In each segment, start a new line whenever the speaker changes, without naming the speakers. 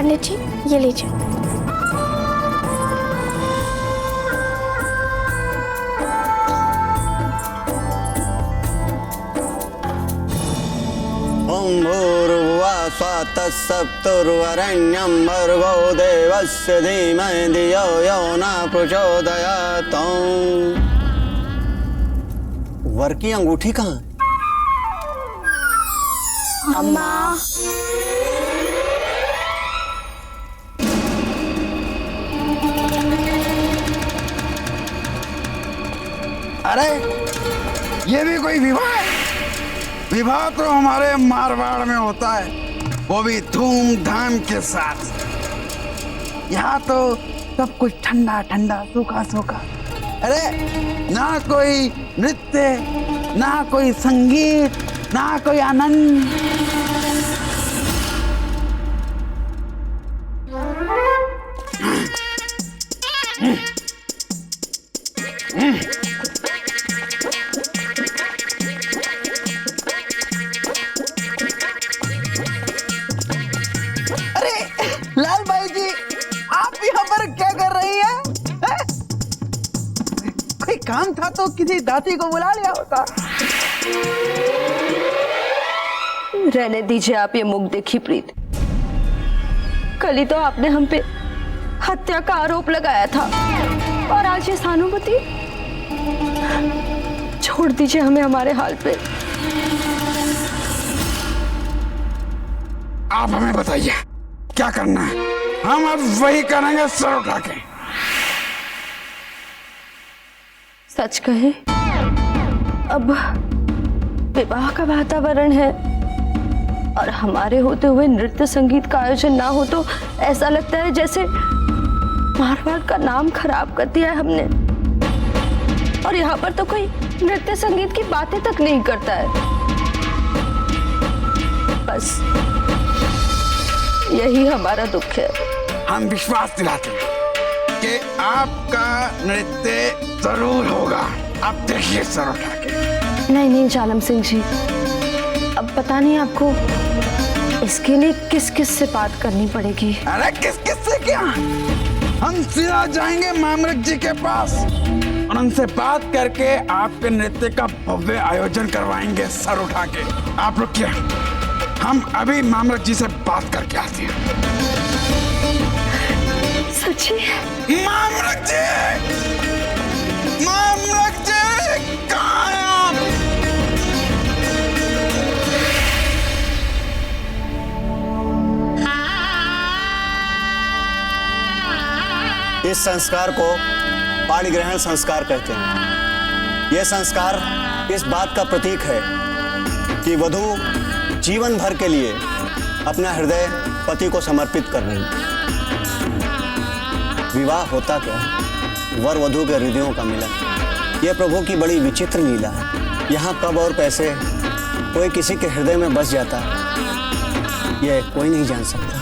पंडित जी, ये लीजिए।
ओम भूर्भुवः स्वः तत्सवितुर्वरेण्यं भर्गो देवस्य धीमहि धियो यो न प्रचोदयात्। वर की अंगूठी कहाँ है?
अम्मा।
अरे ये भी कोई विवाह है? विवाह तो हमारे मारवाड़ में होता है, वो भी धूमधाम के साथ। यहाँ तो सब कुछ ठंडा ठंडा सूखा सूखा। अरे ना कोई नृत्य, ना कोई संगीत, ना कोई आनंद। लाल भाई जी, आप यहाँ पर क्या कर रही हैं? कोई काम था तो किसी दासी को बुला लिया होता।
रहने दीजिए आप ये मुख देखी प्रीत। कल ही तो आपने हम पे हत्या का आरोप लगाया था और आज ये सहानुभूति। छोड़ दीजिए हमें हमारे हाल पे।
आप हमें बताइए क्या करना है, हम अब वही करेंगे सर उठा के।
सच कहे अब विवाह का वातावरण है और हमारे होते हुए नृत्य संगीत का आयोजन ना हो तो ऐसा लगता है जैसे मारवाड़ का नाम खराब कर दिया है हमने। और यहाँ पर तो कोई नृत्य संगीत की बातें तक नहीं करता है। बस यही हमारा दुख है।
हम विश्वास दिलाते हैं कि आपका नृत्य जरूर होगा। अब देखिए सर उठा के।
नहीं नहीं जालम सिंह जी, अब पता नहीं आपको इसके लिए किस किस से बात करनी पड़ेगी।
अरे किस किस से क्या, हम सीधा जाएंगे मामलक जी के पास और उनसे बात करके आपके नृत्य का भव्य आयोजन करवाएंगे सर उठा के। आप रुकिए, हम अभी मामलक जी से बात करके आते हैं।
सच्ची?
मामलक जी, मामलक जी कहाँ हैं आप?
इस संस्कार को पाणी ग्रहण संस्कार कहते हैं। यह संस्कार इस बात का प्रतीक है कि वधू जीवन भर के लिए अपना हृदय पति को समर्पित कर रही है। विवाह होता क्या है? वर वधू के हृदयों का मिलन। यह प्रभु की बड़ी विचित्र लीला है। यहाँ कब और कैसे कोई किसी के हृदय में बस जाता है, यह कोई नहीं जान सकता।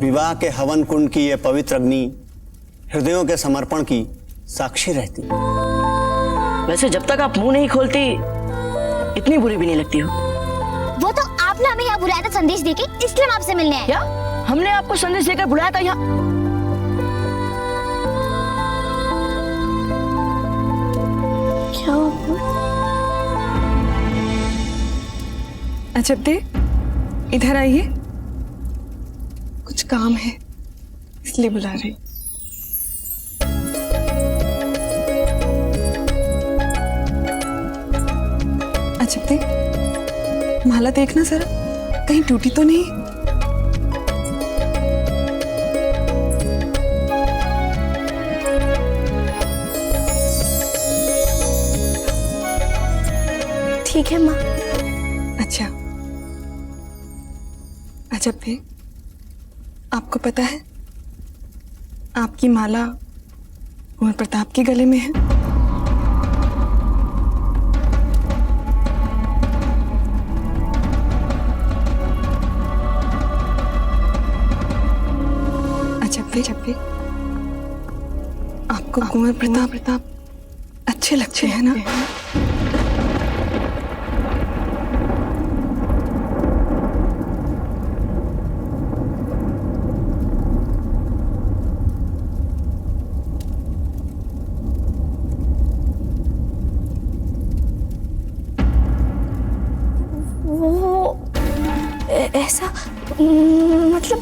विवाह के हवन कुंड की यह पवित्र अग्नि हृदयों के समर्पण की साक्षी रहती।
वैसे जब तक आप मुंह नहीं खोलती इतनी बुरी भी नहीं लगती हो।
वो तो आपने हमें यहाँ बुलाया था संदेश देके, इसलिए हम आपसे मिलने आए।
क्या हमने आपको संदेश देकर बुलाया था यहाँ?
क्या
अजब दे, इधर आइए, कुछ काम है इसलिए बुला रही। अजब दे, माला देखना जरा, कहीं टूटी तो नहीं।
ठीक है माँ।
अच्छा, अजब दे, आपको पता है आपकी माला कुंवर प्रताप के गले में है। अजब दे, आपको कुंवर प्रताप अच्छे लगते हैं ना?
ऐसा मतलब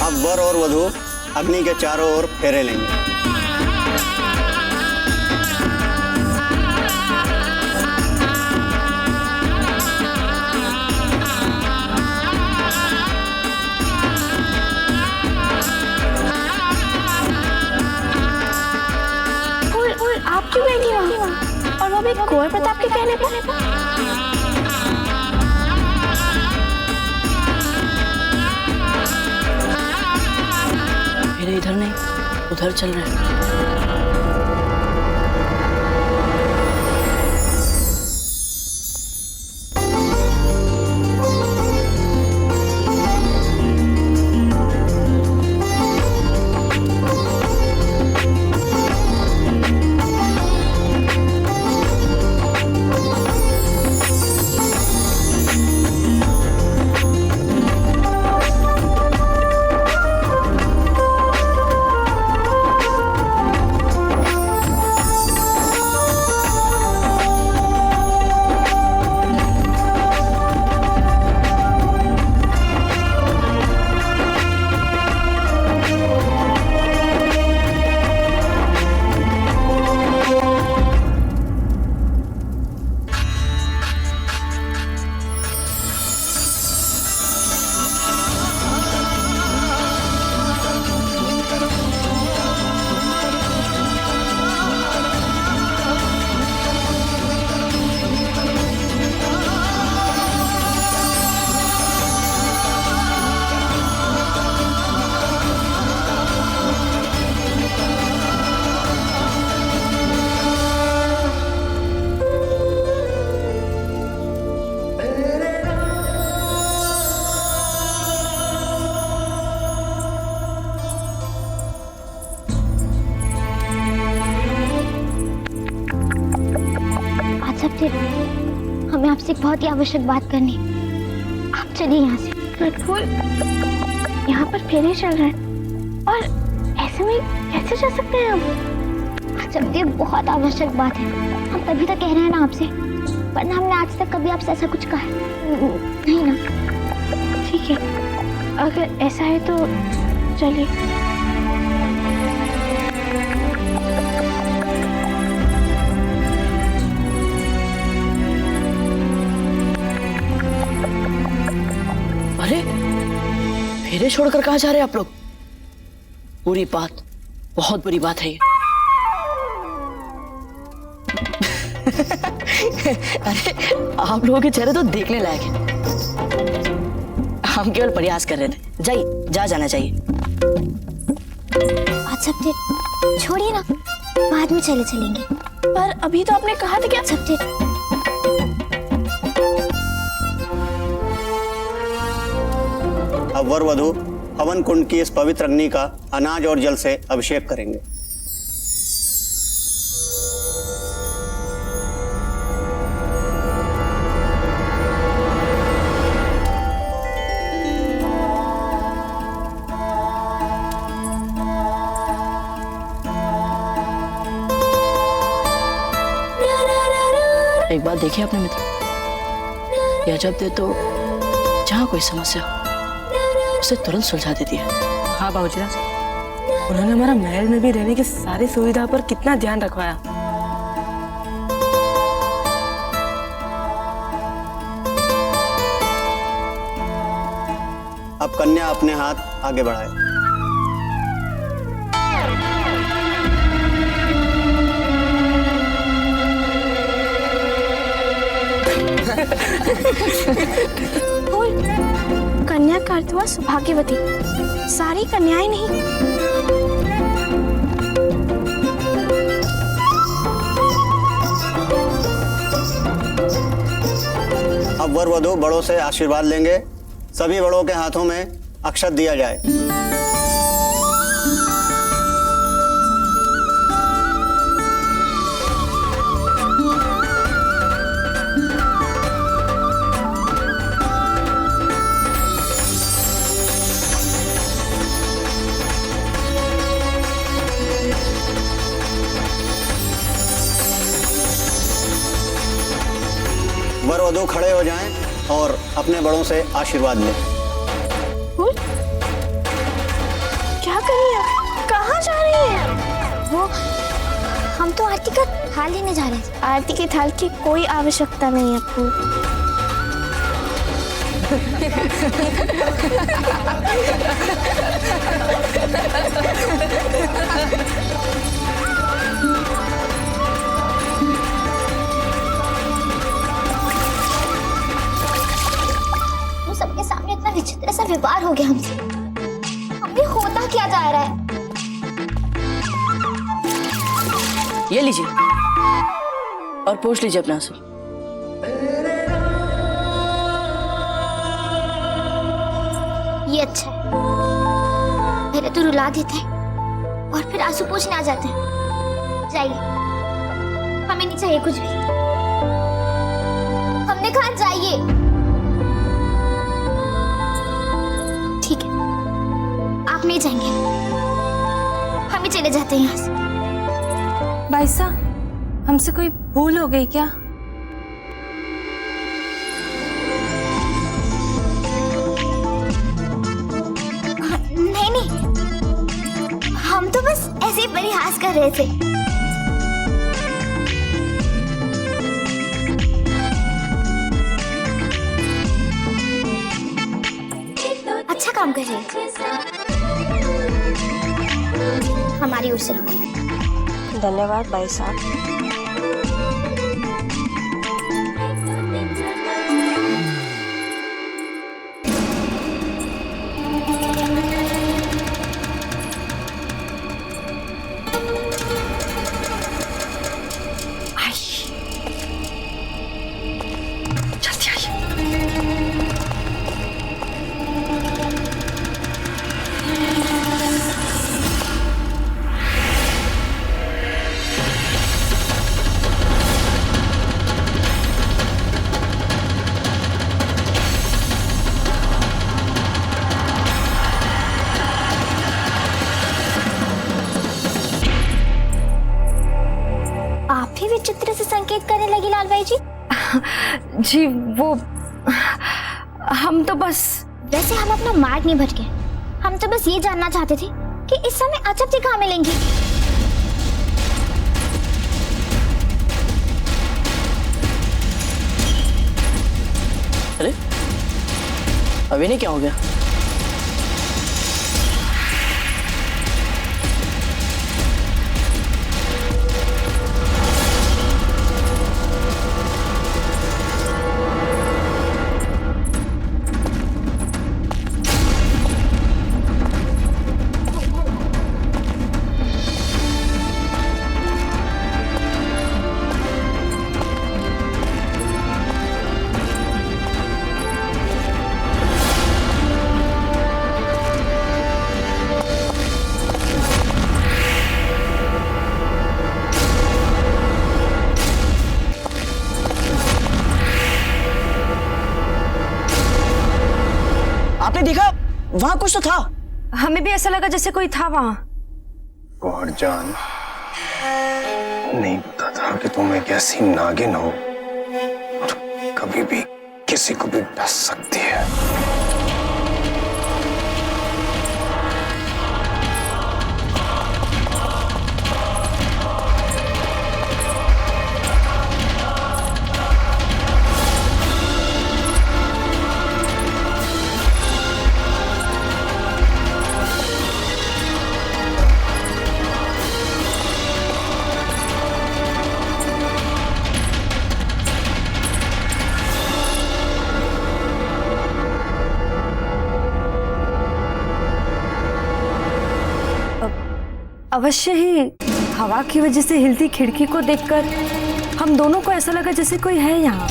अब वर और वधू अग्नि के चारों ओर फेरे लेंगे।
फूल आप क्यों बैठी वहाँ? और वो भी कुंवर प्रताप के कहने पर?
मेरे इधर नहीं, उधर चल रहे हैं।
हमें आपसे एक बहुत ही आवश्यक बात करनी। आप चलिए यहाँ से। फूल यहाँ पर फेरे चल रहे हैं और ऐसे में कैसे जा सकते हैं हम? जब ये बहुत आवश्यक बात है, हम तभी तो कह रहे हैं ना आपसे, वरना हमने आज तक कभी आपसे ऐसा कुछ कहा है नहीं ना?
ठीक है, अगर ऐसा है तो चलिए।
अरे फेरे छोड़कर कहाँ जा रहे हैं आप लोग? बुरी बात, बहुत बुरी बात है ये। अरे आप लोगों के चेहरे तो देखने लायक हैं। हम केवल प्रयास कर रहे थे। जाइए, जा जाना चाहिए।
अच्छा छोड़िए ना, बाद में चलेंगे।
पर अभी तो आपने कहा था कि
अच्छा
अब वर वधू हवन कुंड की इस पवित्र अग्नि का अनाज और जल से अभिषेक करेंगे।
एक बात देखिए अपने मित्र, यह जब दे तो जहाँ कोई समस्या हो उसे तुरंत सुलझा देती है।
हाँ बाबूजी, उन्होंने हमारा महल में भी रहने की सारी सुविधा पर कितना ध्यान रखवाया।
अब कन्या अपने हाथ आगे बढ़ाए।
फूल, कन्या का अर्थ हुआ सौभाग्यवती, सारी कन्याएं नहीं।
अब वर वधू बड़ों से आशीर्वाद लेंगे। सभी बड़ों के हाथों में अक्षत दिया जाए। वर वधू खड़े हो जाएं और अपने बड़ों से आशीर्वाद लें।
फूल, क्या कर रही है? कहाँ जा रही है? वो, हम तो आरती का थाल लेने जा रहे हैं। आरती के थाल की कोई आवश्यकता नहीं है फूल।
सबके सामने इतना विचित्र सा व्यवहार हो गया हमसे। हमने होता क्या जा रहा है?
ये लीजिए और पूछ लीजिए अपना आंसू।
ये अच्छा है, पहले तो रुला देते हैं और फिर आंसू पूछने आ जाते हैं। जाइए, हमें नहीं चाहिए कुछ भी। हमने कहा जाइए। ठीक है, आप नहीं जाएंगे, हम ही चले जाते हैं यहाँ से।
बाईसा, हमसे कोई भूल हो गई क्या?
नहीं नहीं, हम तो बस ऐसे ही परिहास कर रहे थे। अच्छा काम कर रहे हैं, हमारी ओर से।
धन्यवाद भाई साहब।
आप ही विचित्र से संकेत करने लगी लाल भाई जी।
जी वो, हम तो बस,
वैसे हम अपना मार्ग नहीं भटके। हम तो बस ये जानना चाहते थे कि इस समय अछत कहाँ मिलेंगी।
अरे अभी नहीं, क्या हो गया? आपने देखा वहां कुछ तो था?
हमें भी ऐसा लगा जैसे कोई था वहां।
और जान, नहीं पता था कि तुम एक ऐसी नागिन हो और कभी भी किसी को भी डस सकती है।
अवश्य ही हवा की वजह से हिलती खिड़की को देखकर हम दोनों को ऐसा लगा जैसे कोई है यहाँ।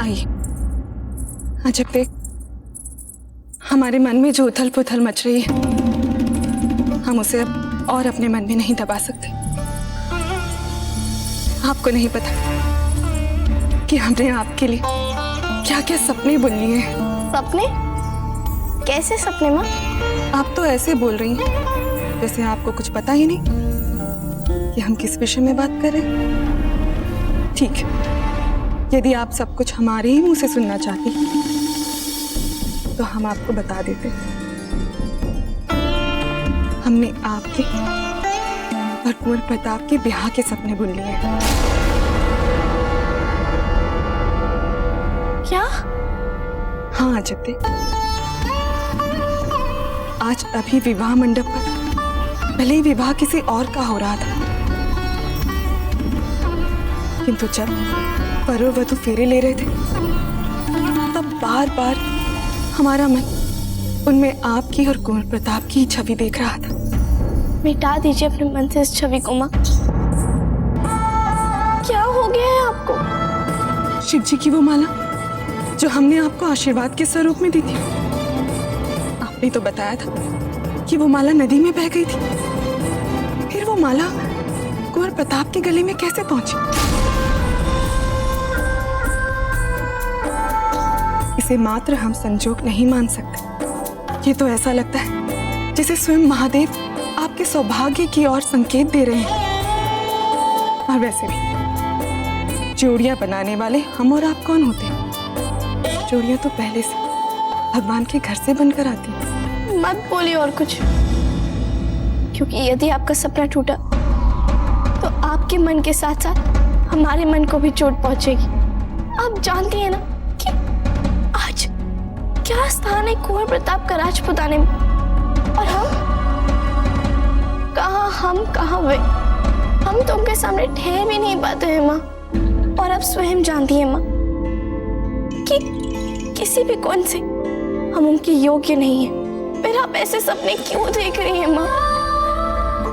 आइए, अजब देख, हमारे मन में जो उथल पुथल मच रही है, हम उसे अब और अपने मन में नहीं दबा सकते। आपको नहीं पता कि हमने आपके लिए क्या क्या सपने बुन लिए हैं।
सपने? कैसे सपने माँ?
आप तो ऐसे बोल रही हैं जैसे आपको कुछ पता ही नहीं कि हम किस विषय में बात कर रहे हैं। ठीक है, यदि आप सब कुछ हमारे ही मुंह से सुनना चाहती तो हम आपको बता देते। हमने आपके और कुंवर प्रताप के ब्याह के सपने बुन लिए हैं।
क्या?
हाँ अजब देख, आज अभी विवाह मंडप पर भले ही विवाह किसी और का हो रहा था, किंतु जब वर और वधू फेरे ले रहे थे तब बार बार हमारा मन उनमें आपकी और कुंवर प्रताप की छवि देख रहा था।
मिटा दीजिए अपने मन से इस छवि को माँ। क्या हो गया है आपको?
शिव जी की वो माला जो हमने आपको आशीर्वाद के स्वरूप में दी थी, आपने तो बताया था कि वो माला नदी में बह गई थी। फिर वो माला कुंवर प्रताप के गले में कैसे पहुंची? इसे मात्र हम संजोग नहीं मान सकते। ये तो ऐसा लगता है जैसे स्वयं महादेव आपके सौभाग्य की ओर संकेत दे रहे हैं। और वैसे भी जोड़ियां बनाने वाले हम और आप कौन होते हैं? जोड़ियां तो पहले से भगवान के घर से बनकर आती हैं।
मत बोलिए और कुछ, क्योंकि यदि आपका सपना टूटा तो आपके मन के साथ साथ हमारे मन को भी चोट पहुंचेगी। आप जानती हैं ना कि आज क्या स्थान है कुंवर प्रताप का राजपुताने में, और हम कहाँ वे? हम तो उनके सामने ठहर भी नहीं पाते हैं माँ। और आप स्वयं जानती हैं माँ कि किसी भी कोण से हम उनके योग्य नहीं हैं। फिर आप ऐसे सपने क्यों देख रही हैं माँ?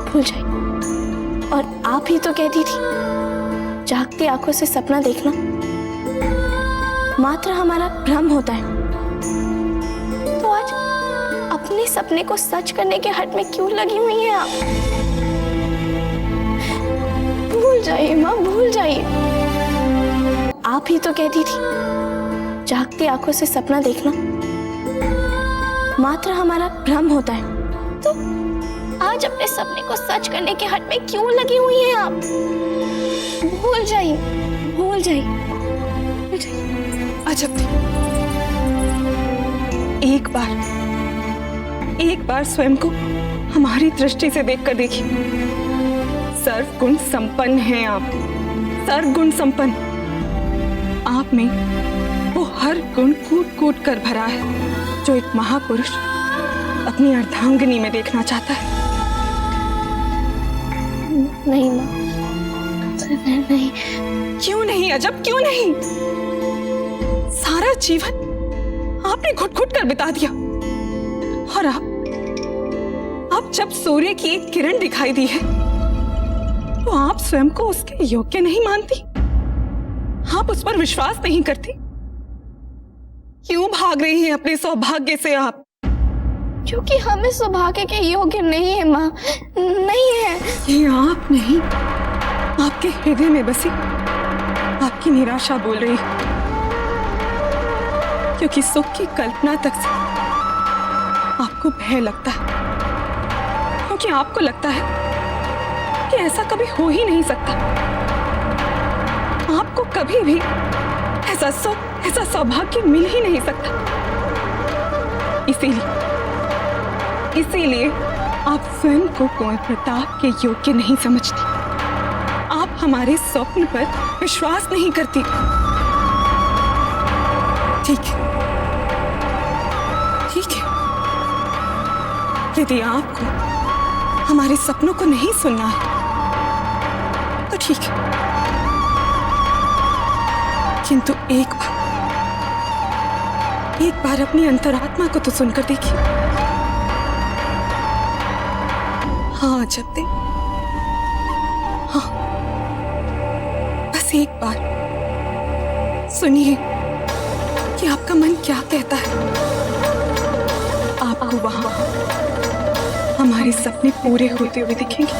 भूल जाइए। और आप ही तो कहती थी जागती आंखों से सपना देखना मात्र हमारा भ्रम होता है। तो आज अपने सपने को सच करने के हट में क्यों लगी हुई हैं आप? भूल जाइए माँ, भूल जाइए। आप ही तो कहती थी जागती आंखों से सपना देखना मात्र हमारा भ्रम होता है। तो आज अपने सपने को सच करने के हट में क्यों लगी हुई हैं आप? भूल जाइए, भूल जाइए, भूल जाइए।
अजब थी, एक बार स्वयं को हमारी दृष्टि से देखकर देखिए। सर्वगुण संपन्न हैं आप, सर्वगुण संपन्न। आप में वो हर गुण कूट कूट कर भरा है जो एक महापुरुष अपनी अर्धांगिनी में देखना चाहता है।
नहीं माँ, नहीं।
क्यों नहीं अजब, क्यों नहीं? सारा जीवन आपने घुट घुट कर बिता दिया, और आप जब सूर्य की एक किरण दिखाई दी है तो आप स्वयं को उसके योग्य नहीं मानती, आप उस पर विश्वास नहीं करती। क्यों भाग रही हैं अपने सौभाग्य से आप?
क्योंकि हमें सौभाग्य के योग्य नहीं है माँ, नहीं है।
ये आप नहीं, आपके हृदय में बसी आपकी निराशा बोल रही है। क्योंकि सुख की कल्पना तक से आपको भय लगता है, क्योंकि आपको लगता है कि ऐसा कभी हो ही नहीं सकता। आपको कभी भी ऐसा सुख, ऐसा सौभाग्य मिल ही नहीं सकता। इसीलिए आप स्वयं को कुंवर प्रताप के योग्य नहीं समझती। आप हमारे स्वप्न पर विश्वास नहीं करती। ठीक है, यदि आपको हमारे सपनों को नहीं सुनना है तो ठीक है, किंतु एक बार अपनी अंतरात्मा को तो सुनकर देखिए। हाँ जब दे, हाँ बस एक बार सुनिए कि आपका मन क्या कहता है। आपको वहां हमारे सपने पूरे होते हुए दिखेंगे।